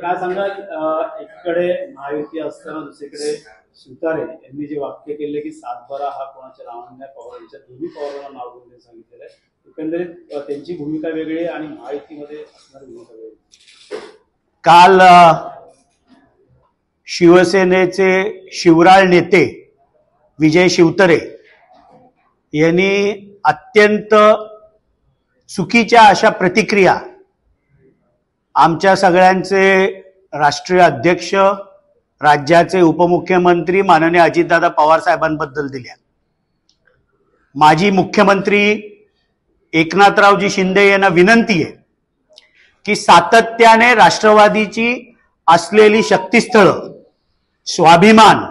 काय सांगा, एकीकडे महायुती असताना दुसरीकडे शिवतारे यांनी जे वाक्य केले की सातबारा हा कोणाच्या नावाने नाही, पवार यांच्या दोन्ही पवारांना नाव घेऊन सांगितलेलं आहे. एकंदरीत त्यांची भूमिका वेगळी आणि महायुतीमध्ये असणारी भूमिका वेगळी. काल शिवसेनेचे शिवराळ नेते विजय शिवतारे यांनी अत्यंत चुकीच्या अशा प्रतिक्रिया आमच्या सगळ्यांचे राष्ट्रीय अध्यक्ष, राज्याचे उपमुख्यमंत्री माननीय अजितदादा पवार साहेबांबद्दल दिल्या. माजी मुख्यमंत्री एकनाथरावजी शिंदे यांना विनंती आहे की सातत्याने राष्ट्रवादीची असलेली शक्तीस्थळं, स्वाभिमान,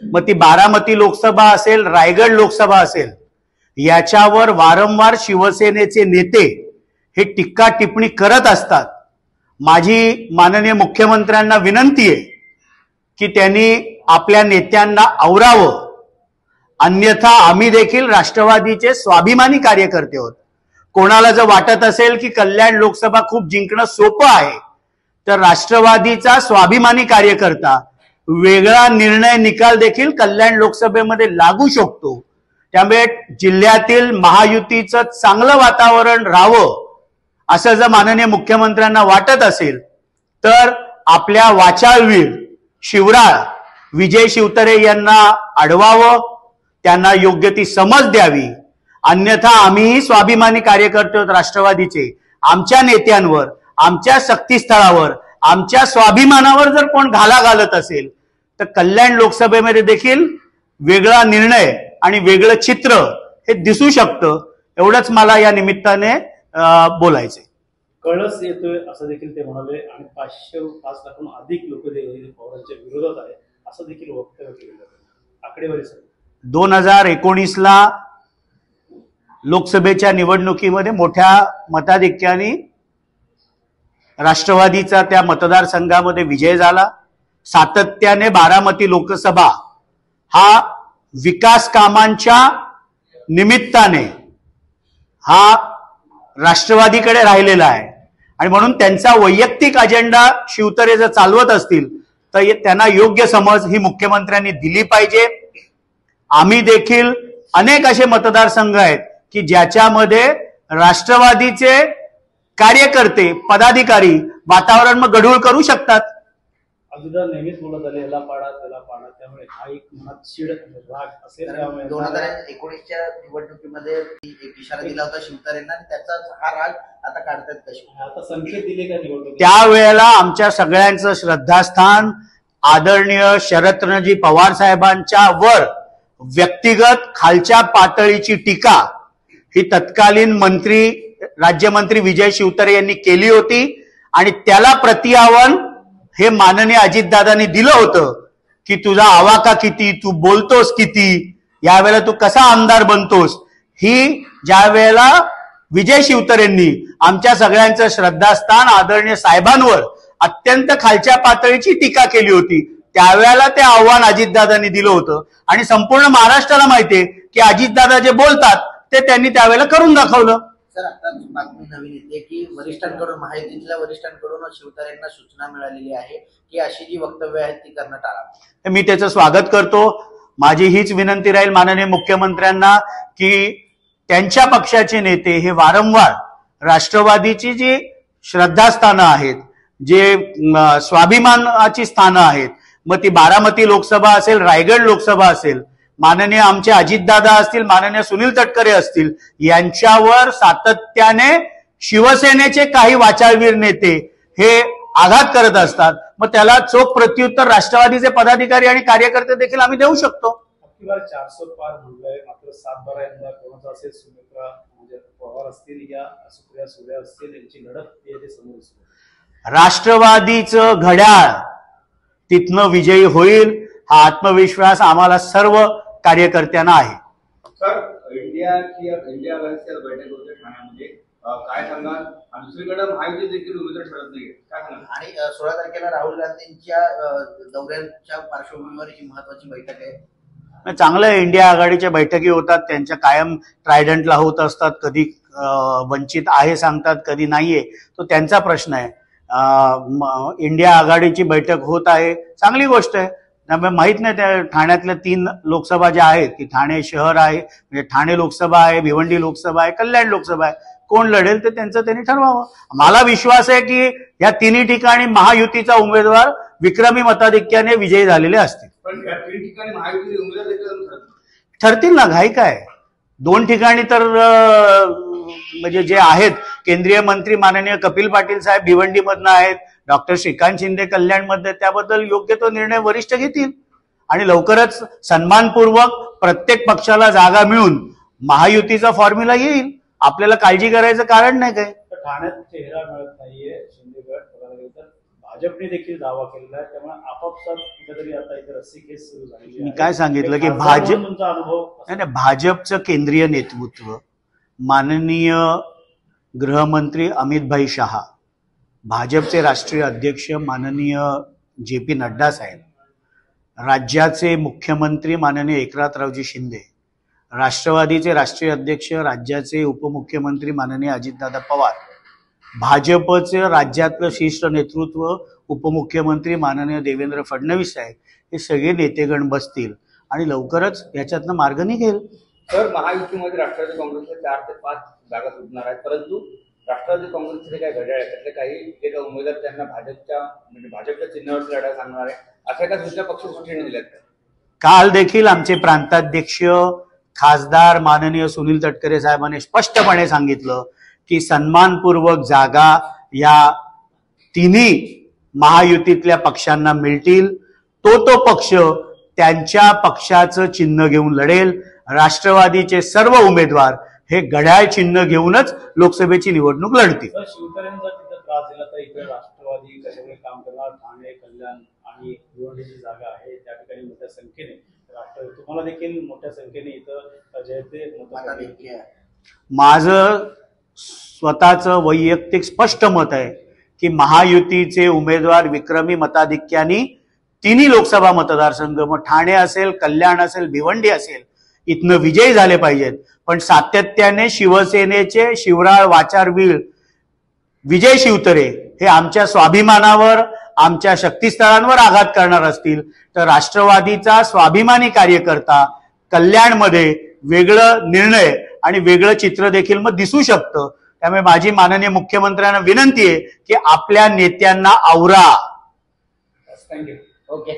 मग ती बारामती लोकसभा असेल, रायगड लोकसभा असेल, याच्यावर वारंवार शिवसेनेचे नेते हे टीका टिप्पणी करत असतात. माझी माननीय मुख्यमंत्र्यांना विनंती आहे की त्यांनी आपल्या नेत्यांना आवरावं, अन्यथा आम्ही देखील राष्ट्रवादीचे स्वाभिमानी कार्यकर्ते आहोत. कोणाला जर वाटत असेल की कल्याण लोकसभा खूप जिंकणं सोपं आहे, तर राष्ट्रवादीचा स्वाभिमानी कार्यकर्ता वेगळा निर्णय निकाल देखील कल्याण लोकसभेमध्ये लागू शकतो. त्यामुळे जिल्ह्यातील महायुतीचं चांगलं वातावरण राहावं असं जर माननीय मुख्यमंत्र्यांना वाटत असेल तर आपल्या वाचाळवीर शिवराळ विजय शिवतारे यांना अडवावं, त्यांना योग्य ती समज द्यावी. अन्यथा आम्हीही स्वाभिमानी कार्यकर्ते आहोत राष्ट्रवादीचे. आमच्या नेत्यांवर, आमच्या शक्तीस्थळावर, आमच्या स्वाभिमानावर जर कोण घाला घालत असेल तर कल्याण लोकसभेमध्ये देखील वेगळा निर्णय आणि वेगळं चित्र हे दिसू शकतं. एवढंच मला या निमित्ताने बोलायचंय. कळस येतोय असं देखील ते म्हणाले आणि 505 लाखांहून अधिक लोक पवारांच्या विरोधात आहे असं देखील वक्तव्य केलं जातं. आकडेवारी 2019ला लोकसभेच्या निवडणुकीमध्ये मोठ्या मताधिक्याने राष्ट्रवादीचा त्या मतदारसंघामध्ये विजय झाला. सातत्याने बारामती लोकसभा हा विकास कामांच्या निमित्ताने हा राष्ट्रवादीकडे राहिलेला आहे आणि म्हणून त्यांचा वैयक्तिक अजेंडा शिवतारे जर चालवत असतील तर त्यांना योग्य समज ही मुख्यमंत्र्यांनी दिली पाहिजे. आम्ही देखील अनेक असे मतदारसंघ आहेत की ज्याच्यामध्ये राष्ट्रवादीचे कार्यकर्ते, पदाधिकारी वातावरण मग गढूळ करू शकतात. अगोदर नेहमीच बोलत आले याला पाडा त्याला पाडा, त्यामुळे हा एक मनात चिड राग असेल. 2019च्या निवडणुकीमध्ये एक इशारा दिला होता शिवतारेंना आणि त्याचा हा राग आता काढतात कशी, आता संकेत दिले का निवडणूक? त्यावेळेला आमच्या सगळ्यांचं श्रद्धास्थान आदरणीय शरदचंद्रजी पवार साहेबांच्या वर व्यक्तिगत खालच्या पातळीची टीका ही तत्कालीन मंत्री, राज्यमंत्री विजय शिवतारे यांनी केली होती आणि त्याला प्रतिआव्हान हे माननीय अजितदादांनी दिलं होतं की तुझा आवाका किती, तू बोलतोस किती, यावेळेला तू कसा आमदार बनतोस. ही ज्या वेळेला विजय शिवतारेंनी आमच्या सगळ्यांचं श्रद्धास्थान आदरणीय साहेबांवर अत्यंत खालच्या पातळीची टीका केली होती, त्यावेळेला ते आव्हान अजितदादांनी दिलं होतं आणि संपूर्ण महाराष्ट्राला माहितीये की अजितदादा जे बोलतात ते त्यांनी त्यावेळेला करून दाखवलं. सर, आता बातमी नवीन येते की वरिष्ठांकडून, महायुतीतल्या वरिष्ठांकडून शिवतारेंना सूचना मिळालेली आहे की अशी जी वक्तव्य आहेत ती करणं टाळा. मी त्याचं स्वागत करतो. माझी हीच विनंती राहील माननीय मुख्यमंत्र्यांना की त्यांच्या पक्षाचे नेते हे वारंवार राष्ट्रवादीची जी श्रद्धास्थानं आहेत, जे स्वाभिमानाची स्थानं आहेत, मग ती बारामती लोकसभा असेल, रायगड लोकसभा असेल, माननीय आमचे अजितदादा असतील, माननीय सुनील तटकरे असतील, यांच्यावर सातत्याने शिवसेनेचे काही वाचाळवीर नेते हे आघात करत असतात. मग त्याला चोख प्रत्युत्तर राष्ट्रवादीचे पदाधिकारी आणि कार्यकर्ते देखील आम्ही देऊ शकतो. 400 पार म्हणलंय, मात्र 7-12 यंदा कोणाचा असेल, सुमित्रा म्हणजे पवार असतील या सुप्रिया सुळे असतील, यांची लढत समोर. राष्ट्रवादीचं घड्याळ तिथनं विजयी होईल हा आत्मविश्वास आम्हाला सर्व कार्यकर्त्यांना आहे. सर, इंडिया बैठक होते ठाण्यामध्ये, काय सांगाल? आणि दुसरीकडे महायुती देखील उमेदवार ठरत नाही, काय सांगाल? आणि 16 तारखेला राहुल गांधींच्या दौऱ्याच्या पार्श्वभूमीवर ही महत्वाची बैठक आहे. चांगलं आहे, इंडिया आघाडीच्या बैठकी होतात, त्यांच्या कायम ट्रायडंटला होत असतात, कधी वंचित आहे सांगतात, कधी नाहीये, तो त्यांचा प्रश्न आहे. इंडिया आघाडीची बैठक होत आहे, चांगली गोष्ट आहे. त्यामुळे माहित नाही त्या ठाण्यातल्या 3 लोकसभा ज्या आहेत की ठाणे शहर आहे, म्हणजे ठाणे लोकसभा आहे, भिवंडी लोकसभा आहे, कल्याण लोकसभा आहे, कोण लढेल ते त्यांचं त्यांनी ठरवावं. मला विश्वास आहे की या तिन्ही ठिकाणी महायुतीचा उमेदवार विक्रमी मताधिक्याने विजयी झालेले असतील. पण या 3 ठिकाणी महायुतीचे उमेदवार देखील ठरतील ना, घाई काय. 2 ठिकाणी तर म्हणजे जे आहेत केंद्रीय मंत्री माननीय कपिल पाटील साहेब भिवंडीमधनं आहेत, डॉक्टर श्रीकांत शिंदे कल्याणमध्ये, त्याबद्दल योग्य तो निर्णय वरिष्ठ घेतील आणि लवकरच सन्मानपूर्वक प्रत्येक पक्षाला जागा मिळून महायुतीचा फॉर्म्युला येईल. आपल्याला काळजी करायचं कारण नाही काय. तर ठाण्यात चेहरा मिळत नाहीये शिंदेगड, बघायला गेलं तर भाजपने देखील दावा केलेला आहे, त्यामुळे आपापसात कुठेतरी आता इथे रस्सीखेच सुरू झालेली आहे. मी काय सांगितलं की खासदार म्हणून तुमचा अनुभव कसा? नाही, भाजपचं केंद्रीय नेतृत्व माननीय गृहमंत्री अमितभाई शहा, भाजपचे राष्ट्रीय अध्यक्ष माननीय JP नड्डा साहेब, राज्याचे मुख्यमंत्री माननीय एकनाथरावजी शिंदे, राष्ट्रवादीचे राष्ट्रीय अध्यक्ष राज्याचे उपमुख्यमंत्री माननीय अजितदादा पवार, भाजपचे राज्यातलं शीर्ष नेतृत्व उपमुख्यमंत्री माननीय देवेंद्र फडणवीस साहेब, हे सगळे नेतेगण बसतील आणि लवकरच याच्यातनं मार्ग निघेल. तर महायुतीमध्ये राष्ट्रवादी काँग्रेसच्या 4 ते 5 जागा सुटणार आहेत, परंतु राष्ट्रवादी काँग्रेसचे जे काही घड्याळ आहेत त्यातले काही उमेदवार त्यांना भाजपच्या चिन्हावरती लढा सांगणार आहे, अशा एका सूचना पक्ष सूचना दिल्यात. काल देखील आमचे प्रांताध्यक्ष खासदार माननीय सुनील तटकरे साहेबांनी स्पष्टपणे सांगितलं की सन्मानपूर्वक जागा या तिन्ही महायुतीतल्या पक्षांना मिळतील. तो पक्ष त्यांच्या पक्षाचं चिन्ह घेऊन लढेल. राष्ट्रवादीचे सर्व उमेदवार हे घड्याळ चिन्ह घेऊनच लोकसभेची निवडणूक लढतील. शिवसेनेचा तिथं त्रास दिला तर इकडे राष्ट्रवादी कशामुळे काम करणार, ठाणे, कल्याण आणि भिवंडीची जागा आहे त्या ठिकाणी मोठ्या संख्येने राष्ट्रवादी, तुम्हाला देखील मोठ्या संख्येने इथं जयते. माझं स्वतःचं वैयक्तिक स्पष्ट मत आहे की महायुतीचे उमेदवार विक्रमी मताधिक्याने तिन्ही लोकसभा मतदारसंघ, मग ठाणे असेल, कल्याण असेल, भिवंडी असेल, इथनं विजयी झाले पाहिजेत. पण सातत्याने शिवसेनेचे शिवराळ वाचारवीर विजय शिवतरे हे आमच्या स्वाभिमानावर, आमच्या शक्तीस्थळांवर आघात करणार असतील तर राष्ट्रवादीचा स्वाभिमानी कार्यकर्ता कल्याणमध्ये वेगळं निर्णय आणि वेगळं चित्र देखील मग दिसू शकतं. त्यामुळे माझी माननीय मुख्यमंत्र्यांना विनंती आहे की आपल्या नेत्यांना आवरा. ओके.